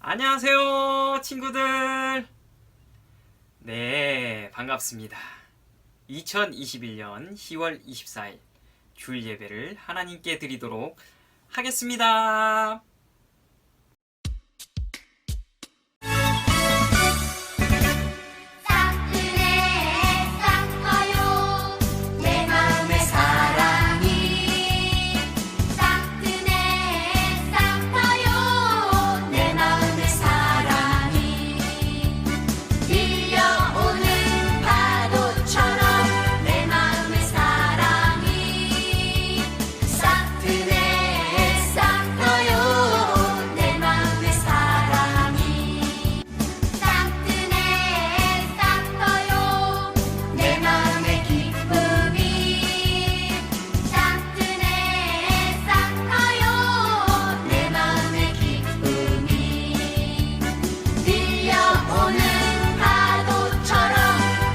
안녕하세요, 친구들. 네, 반갑습니다. 2021년 10월 24일 주일 예배를 하나님께 드리도록 하겠습니다. 싹트네 싹터요 내 마음의 사랑이 싹트네 싹터요 내 마음의 사랑이 밀려오는 파도처럼 내 마음의 사랑이 싹트네 싹터요 내 마음의 사랑이 싹트네 싹터요 내 마음의 기쁨이 싹트네 싹터요 내 마음의 기쁨이 밀려오는 파도처럼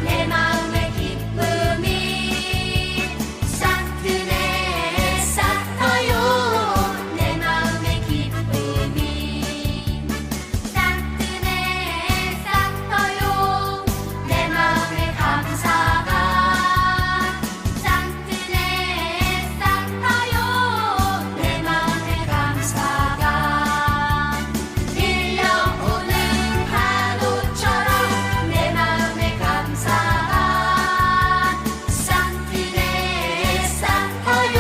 내 마음의 기쁨이 싹트네 싹터요 내 마음의 기쁨이 싹트네 싹터요 내 마음의 감사가 싹트네 싹터요 내 마음의 감사가 밀려오는 파도처럼 내 마음의 감사가 싹트네 싹터요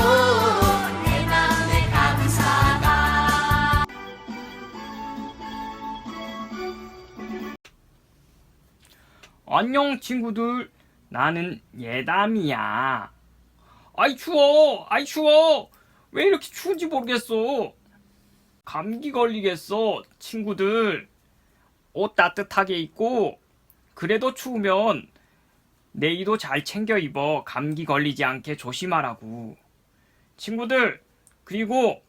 내 마음의 감사가 안녕, 친구들. 나는 예담이야. 아이, 추워. 아이, 추워. 왜 이렇게 추운지 모르겠어. 감기 걸리겠어, 친구들. 옷 따뜻하게 입고, 그래도 추우면 내일도 잘 챙겨 입어. 감기 걸리지 않게 조심하라고. 친구들, 그리고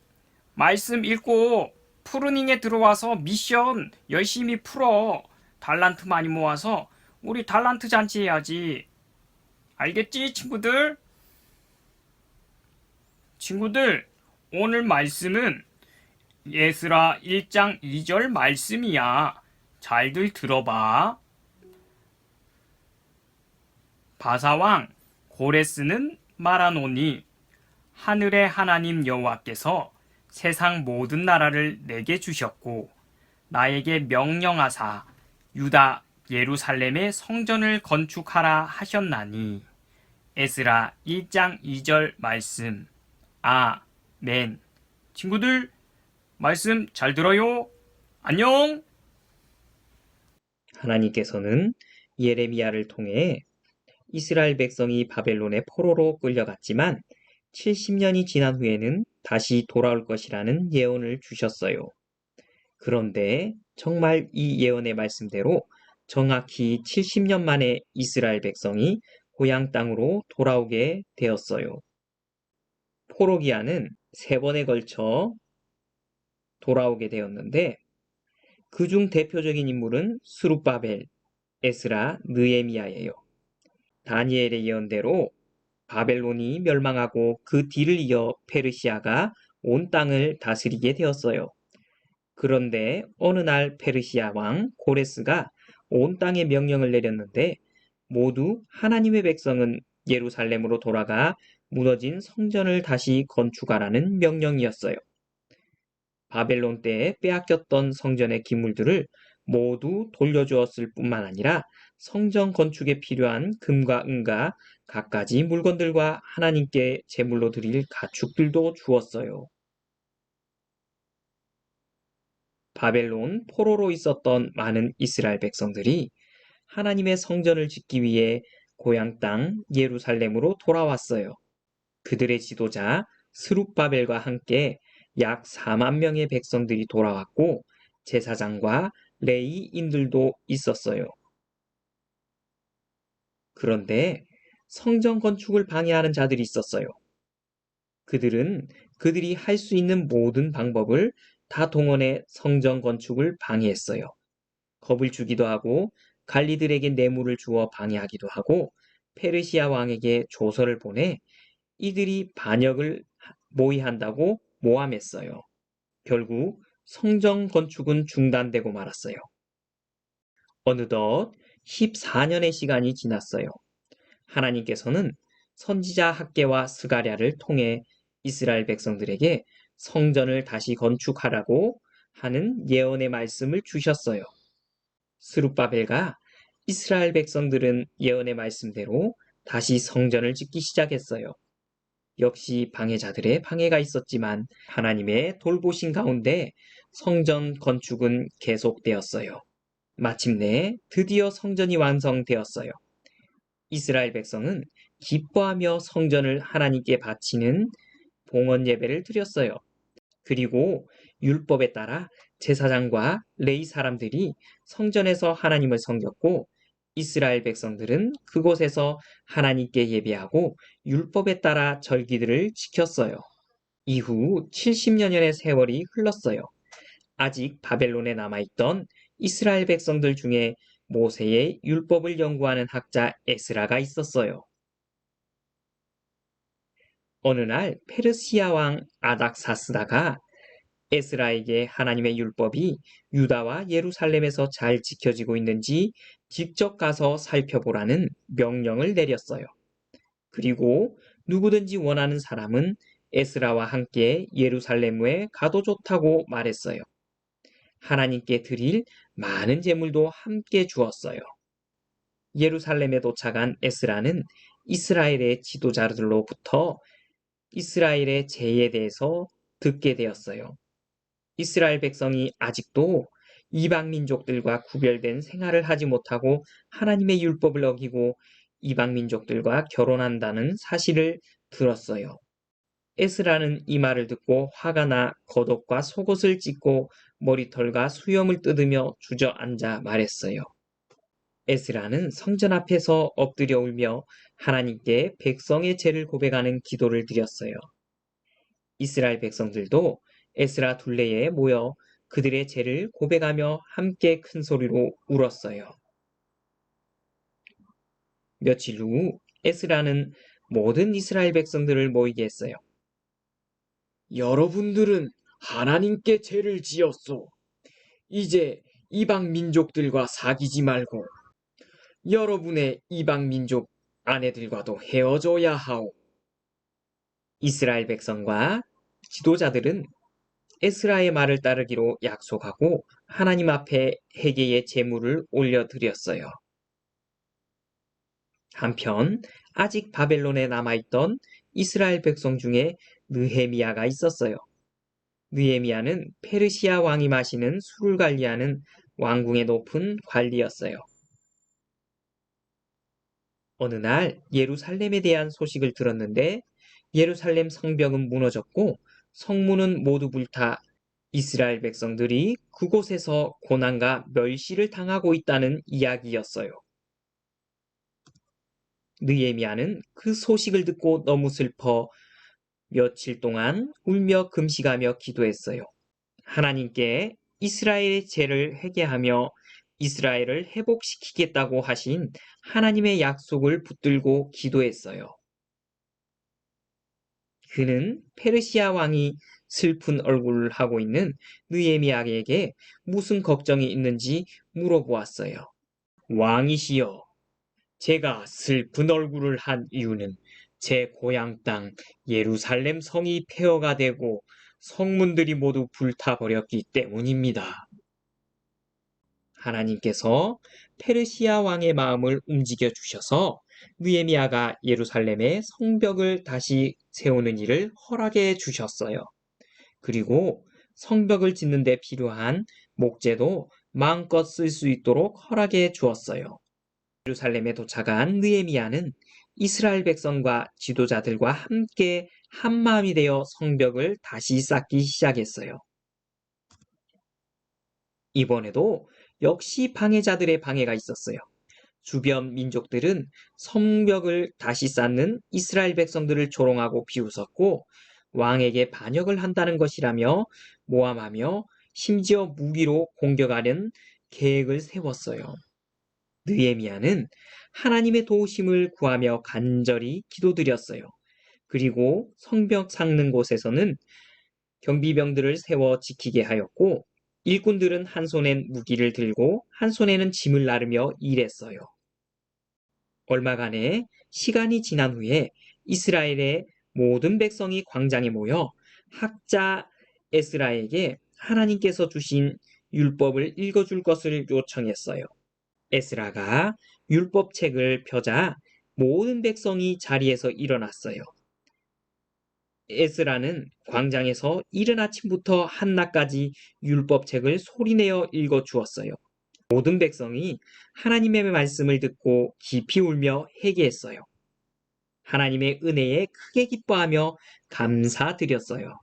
말씀 읽고 푸르닝에 들어와서 미션 열심히 풀어. 달란트 많이 모아서 우리 달란트 잔치 해야지. 알겠지, 친구들? 친구들, 오늘 말씀은 예스라 1장 2절 말씀이야. 잘들 들어봐. 바사왕 고레스는 말하노니 하늘의 하나님 여호와께서 세상 모든 나라를 내게 주셨고 나에게 명령하사 유다 예루살렘의 성전을 건축하라 하셨나니. 에스라 1장 2절 말씀. 아멘. 친구들, 말씀 잘 들어요? 안녕. 하나님께서는 예레미야를 통해 이스라엘 백성이 바벨론의 포로로 끌려갔지만 70년이 지난 후에는 다시 돌아올 것이라는 예언을 주셨어요. 그런데 정말 이 예언의 말씀대로 정확히 70년 만에 이스라엘 백성이 고향 땅으로 돌아오게 되었어요. 포로기한은 3번에 걸쳐 돌아오게 되었는데 그중 대표적인 인물은 스룹바벨, 에스라, 느헤미야예요. 다니엘의 예언대로 바벨론이 멸망하고 그 뒤를 이어 페르시아가 온 땅을 다스리게 되었어요. 그런데 어느 날 페르시아 왕 고레스가 온 땅에 명령을 내렸는데 모두 하나님의 백성은 예루살렘으로 돌아가 무너진 성전을 다시 건축하라는 명령이었어요. 바벨론 때에 빼앗겼던 성전의 기물들을 모두 돌려주었을 뿐만 아니라 성전 건축에 필요한 금과 은과 갖가지 물건들과 하나님께 제물로 드릴 가축들도 주었어요. 바벨론 포로로 있었던 많은 이스라엘 백성들이 하나님의 성전을 짓기 위해 고향 땅 예루살렘으로 돌아왔어요. 그들의 지도자 스룹바벨과 함께 약 4만 명의 백성들이 돌아왔고 제사장과 레위인들도 있었어요. 그런데 성전 건축을 방해하는 자들이 있었어요. 그들은 그들이 할 수 있는 모든 방법을 다 동원해 성전 건축을 방해했어요. 겁을 주기도 하고 관리들에게 뇌물을 주어 방해하기도 하고 페르시아 왕에게 조서를 보내 이들이 반역을 모의한다고 모함했어요. 결국 성전 건축은 중단되고 말았어요. 어느덧 14년의 시간이 지났어요. 하나님께서는 선지자 학개와 스가랴를 통해 이스라엘 백성들에게 성전을 다시 건축하라고 하는 예언의 말씀을 주셨어요. 스룹바벨과 이스라엘 백성들은 예언의 말씀대로 다시 성전을 짓기 시작했어요. 역시 방해자들의 방해가 있었지만 하나님의 돌보신 가운데 성전 건축은 계속되었어요. 마침내 드디어 성전이 완성되었어요. 이스라엘 백성은 기뻐하며 성전을 하나님께 바치는 봉헌 예배를 드렸어요. 그리고 율법에 따라 제사장과 레위 사람들이 성전에서 하나님을 섬겼고 이스라엘 백성들은 그곳에서 하나님께 예배하고 율법에 따라 절기들을 지켰어요. 이후 70여년의 세월이 흘렀어요. 아직 바벨론에 남아있던 이스라엘 백성들 중에 모세의 율법을 연구하는 학자 에스라가 있었어요. 어느 날 페르시아 왕 아닥사스다가 에스라에게 하나님의 율법이 유다와 예루살렘에서 잘 지켜지고 있는지 직접 가서 살펴보라는 명령을 내렸어요. 그리고 누구든지 원하는 사람은 에스라와 함께 예루살렘에 가도 좋다고 말했어요. 하나님께 드릴 많은 제물도 함께 주었어요. 예루살렘에 도착한 에스라는 이스라엘의 지도자들로부터 이스라엘의 죄에 대해서 듣게 되었어요. 이스라엘 백성이 아직도 이방 민족들과 구별된 생활을 하지 못하고 하나님의 율법을 어기고 이방 민족들과 결혼한다는 사실을 들었어요. 에스라는 이 말을 듣고 화가 나 겉옷과 속옷을 찢고 머리털과 수염을 뜯으며 주저앉아 말했어요. 에스라는 성전 앞에서 엎드려 울며 하나님께 백성의 죄를 고백하는 기도를 드렸어요. 이스라엘 백성들도 에스라 둘레에 모여 그들의 죄를 고백하며 함께 큰 소리로 울었어요. 며칠 후 에스라는 모든 이스라엘 백성들을 모이게 했어요. 여러분들은 하나님께 죄를 지었소. 이제 이방 민족들과 사귀지 말고 여러분의 이방 민족 아내들과도 헤어져야 하오. 이스라엘 백성과 지도자들은 에스라의 말을 따르기로 약속하고 하나님 앞에 회개의 제물을 올려드렸어요. 한편 아직 바벨론에 남아있던 이스라엘 백성 중에 느헤미야가 있었어요. 느헤미야는 페르시아 왕이 마시는 술을 관리하는 왕궁의 높은 관리였어요. 어느 날 예루살렘에 대한 소식을 들었는데 예루살렘 성벽은 무너졌고 성문은 모두 불타 이스라엘 백성들이 그곳에서 고난과 멸시를 당하고 있다는 이야기였어요. 느헤미야는 그 소식을 듣고 너무 슬퍼 며칠 동안 울며 금식하며 기도했어요. 하나님께 이스라엘의 죄를 회개하며 이스라엘을 회복시키겠다고 하신 하나님의 약속을 붙들고 기도했어요. 그는 페르시아 왕이 슬픈 얼굴을 하고 있는 느헤미야에게 무슨 걱정이 있는지 물어보았어요. 왕이시여, 제가 슬픈 얼굴을 한 이유는 제 고향 땅 예루살렘 성이 폐허가 되고 성문들이 모두 불타버렸기 때문입니다. 하나님께서 페르시아 왕의 마음을 움직여 주셔서 느헤미야가 예루살렘의 성벽을 다시 세우는 일을 허락해 주셨어요. 그리고 성벽을 짓는 데 필요한 목재도 마음껏 쓸 수 있도록 허락해 주었어요. 예루살렘에 도착한 느헤미야는 이스라엘 백성과 지도자들과 함께 한마음이 되어 성벽을 다시 쌓기 시작했어요. 이번에도 역시 방해자들의 방해가 있었어요. 주변 민족들은 성벽을 다시 쌓는 이스라엘 백성들을 조롱하고 비웃었고 왕에게 반역을 한다는 것이라며 모함하며 심지어 무기로 공격하려는 계획을 세웠어요. 느헤미야는 하나님의 도우심을 구하며 간절히 기도드렸어요. 그리고 성벽 쌓는 곳에서는 경비병들을 세워 지키게 하였고 일꾼들은 한 손엔 무기를 들고 한 손에는 짐을 나르며 일했어요. 얼마간의 시간이 지난 후에 이스라엘의 모든 백성이 광장에 모여 학자 에스라에게 하나님께서 주신 율법을 읽어줄 것을 요청했어요. 에스라가 율법책을 펴자 모든 백성이 자리에서 일어났어요. 에스라는 광장에서 이른 아침부터 한낮까지 율법책을 소리내어 읽어 주었어요. 모든 백성이 하나님의 말씀을 듣고 깊이 울며 회개했어요. 하나님의 은혜에 크게 기뻐하며 감사드렸어요.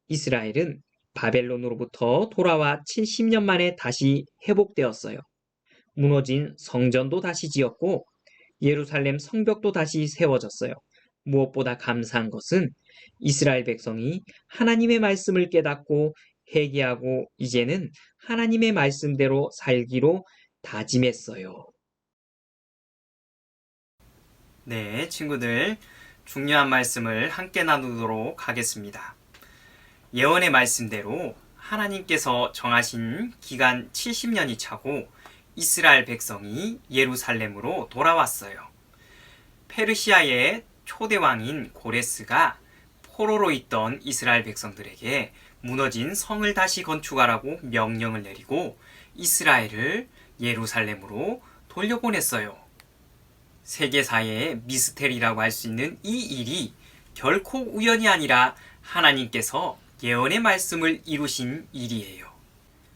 이스라엘은 바벨론으로부터 돌아와 70년 만에 다시 회복되었어요. 무너진 성전도 다시 지었고 예루살렘 성벽도 다시 세워졌어요. 무엇보다 감사한 것은 이스라엘 백성이 하나님의 말씀을 깨닫고 회개하고 이제는 하나님의 말씀대로 살기로 다짐했어요. 네, 친구들, 중요한 말씀을 함께 나누도록 하겠습니다. 예언의 말씀대로 하나님께서 정하신 기간 70년이 차고 이스라엘 백성이 예루살렘으로 돌아왔어요. 페르시아의 초대왕인 고레스가 포로로 있던 이스라엘 백성들에게 무너진 성을 다시 건축하라고 명령을 내리고 이스라엘을 예루살렘으로 돌려보냈어요. 세계사의 미스테리라고 할 수 있는 이 일이 결코 우연이 아니라 하나님께서 예언의 말씀을 이루신 일이에요.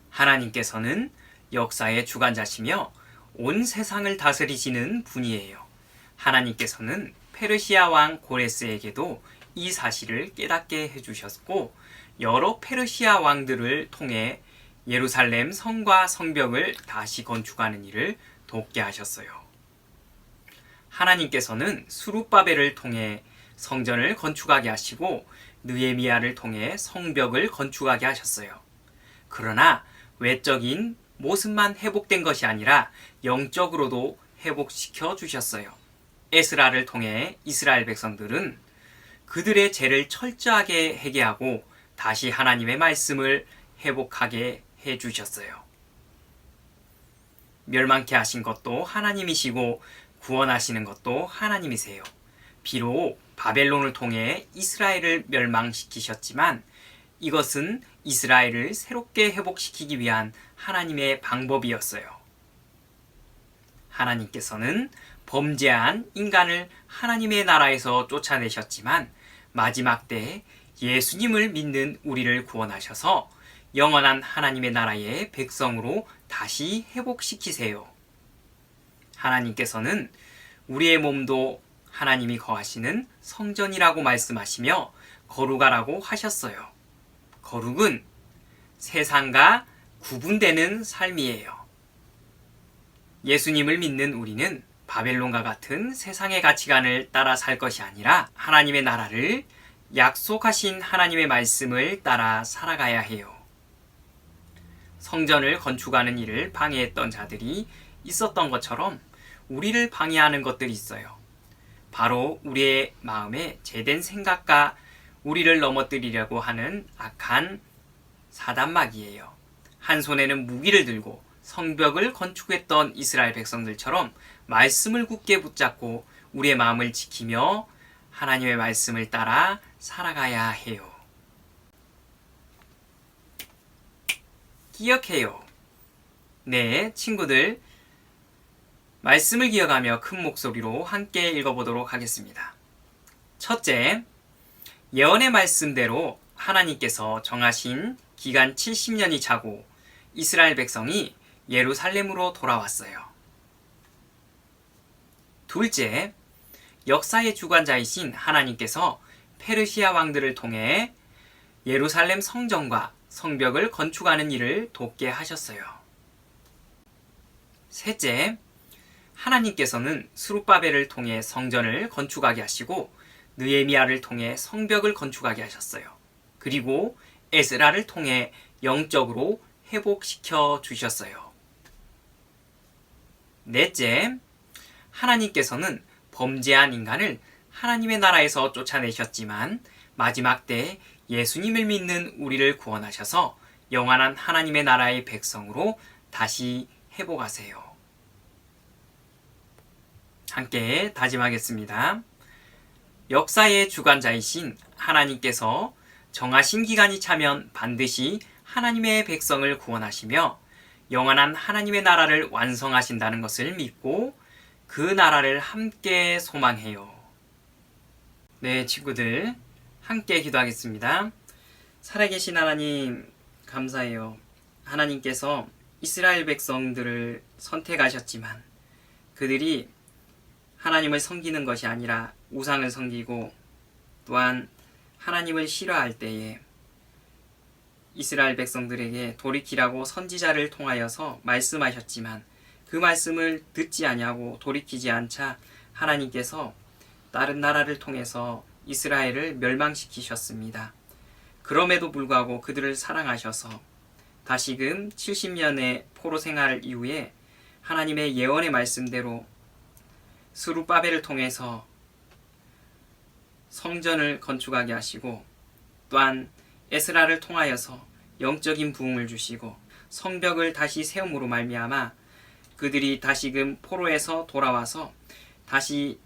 하나님께서는 역사의 주관자시며 온 세상을 다스리시는 분이에요. 하나님께서는 페르시아 왕 고레스에게도 이 사실을 깨닫게 해주셨고 여러 페르시아 왕들을 통해 예루살렘 성과 성벽을 다시 건축하는 일을 돕게 하셨어요. 하나님께서는 스룹바벨을 통해 성전을 건축하게 하시고 느헤미야를 통해 성벽을 건축하게 하셨어요. 그러나 외적인 모습만 회복된 것이 아니라 영적으로도 회복시켜 주셨어요. 에스라를 통해 이스라엘 백성들은 그들의 죄를 철저하게 회개하고 다시 하나님의 말씀을 회복하게 해주셨어요. 멸망케 하신 것도 하나님이시고 구원하시는 것도 하나님이세요. 비록 바벨론을 통해 이스라엘을 멸망시키셨지만 이것은 이스라엘을 새롭게 회복시키기 위한 하나님의 방법이었어요. 하나님께서는 범죄한 인간을 하나님의 나라에서 쫓아내셨지만 마지막 때에 예수님을 믿는 우리를 구원하셔서 영원한 하나님의 나라의 백성으로 다시 회복시키세요. 하나님께서는 우리의 몸도 하나님이 거하시는 성전이라고 말씀하시며 거룩하라고 하셨어요. 거룩은 세상과 구분되는 삶이에요. 예수님을 믿는 우리는 바벨론과 같은 세상의 가치관을 따라 살 것이 아니라 하나님의 나라를 약속하신 하나님의 말씀을 따라 살아가야 해요. 성전을 건축하는 일을 방해했던 자들이 있었던 것처럼 우리를 방해하는 것들이 있어요. 바로 우리의 마음에 죄된 생각과 우리를 넘어뜨리려고 하는 악한 사단마귀예요. 한 손에는 무기를 들고 성벽을 건축했던 이스라엘 백성들처럼 말씀을 굳게 붙잡고 우리의 마음을 지키며 하나님의 말씀을 따라 살아가야 해요. 기억해요. 네, 친구들, 말씀을 기억하며 큰 목소리로 함께 읽어보도록 하겠습니다. 첫째, 예언의 말씀대로 하나님께서 정하신 기간 70년이 차고 이스라엘 백성이 예루살렘으로 돌아왔어요. 둘째, 역사의 주관자이신 하나님께서 페르시아 왕들을 통해 예루살렘 성전과 성벽을 건축하는 일을 돕게 하셨어요. 셋째, 하나님께서는 스룹바벨을 통해 성전을 건축하게 하시고 느헤미야를 통해 성벽을 건축하게 하셨어요. 그리고 에스라를 통해 영적으로 회복시켜 주셨어요. 넷째, 하나님께서는 범죄한 인간을 하나님의 나라에서 쫓아내셨지만 마지막 때 예수님을 믿는 우리를 구원하셔서 영원한 하나님의 나라의 백성으로 다시 회복하세요. 함께 다짐하겠습니다. 역사의 주관자이신 하나님께서 정하신 기간이 차면 반드시 하나님의 백성을 구원하시며 영원한 하나님의 나라를 완성하신다는 것을 믿고 그 나라를 함께 소망해요. 네, 친구들 함께 기도하겠습니다. 살아계신 하나님 감사해요. 하나님께서 이스라엘 백성들을 선택하셨지만 그들이 하나님을 섬기는 것이 아니라 우상을 섬기고 또한 하나님을 싫어할 때에 이스라엘 백성들에게 돌이키라고 선지자를 통하여서 말씀하셨지만 그 말씀을 듣지 아니하고 돌이키지 않자 하나님께서 다른 나라를 통해서 이스라엘을 멸망시키셨습니다. 그럼에도 불구하고 그들을 사랑하셔서 다시금 70년의 포로 생활 이후에 하나님의 예언의 말씀대로 스룹바벨을 통해서 성전을 건축하게 하시고 또한 에스라를 통하여서 영적인 부흥을 주시고 성벽을 다시 세움으로 말미암아 그들이 다시금 포로에서 돌아와서 다시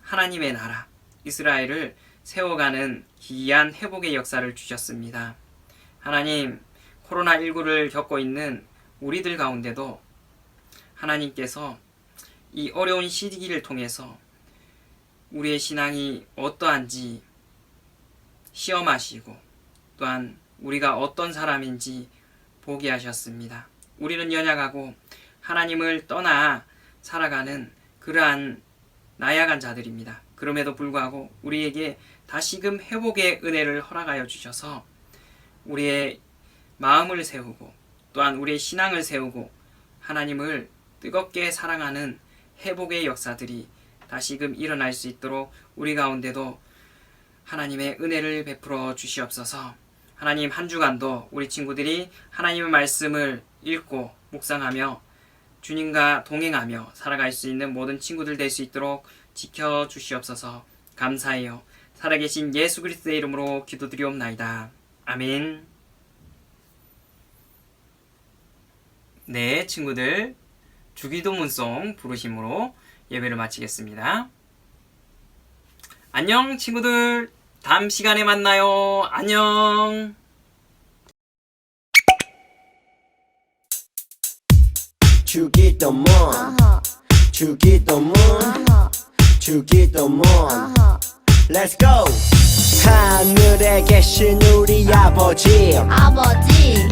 하나님의 나라 이스라엘을 세워가는 기이한 회복의 역사를 주셨습니다. 하나님, 코로나19를 겪고 있는 우리들 가운데도 하나님께서 이 어려운 시기를 통해서 우리의 신앙이 어떠한지 시험하시고 또한 우리가 어떤 사람인지 보게 하셨습니다. 우리는 연약하고 하나님을 떠나 살아가는 그러한 나약한 자들입니다. 그럼에도 불구하고 우리에게 다시금 회복의 은혜를 허락하여 주셔서 우리의 마음을 세우고 또한 우리의 신앙을 세우고 하나님을 뜨겁게 사랑하는 회복의 역사들이 다시금 일어날 수 있도록 우리 가운데도 하나님의 은혜를 베풀어 주시옵소서. 하나님, 한 주간도 우리 친구들이 하나님의 말씀을 읽고 묵상하며 주님과 동행하며 살아갈 수 있는 모든 친구들 될 수 있도록 지켜주시옵소서. 감사해요. 살아계신 예수 그리스도의 이름으로 기도드리옵나이다. 아멘. 네, 친구들 주기도 문송 부르심으로 예배를 마치겠습니다. 안녕 친구들. 다음 시간에 만나요. 안녕. 주기도문 주기도문 주기도문 Let's go! 하늘에 계신 우리 아버지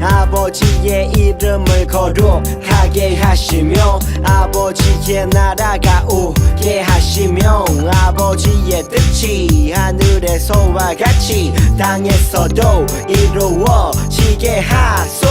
아버지의 이름을 거룩하게 하시며 아버지의 나라가 오게 하시며 아버지의 뜻이 하늘에서와 같이 땅에서도 이루어지게 하소서.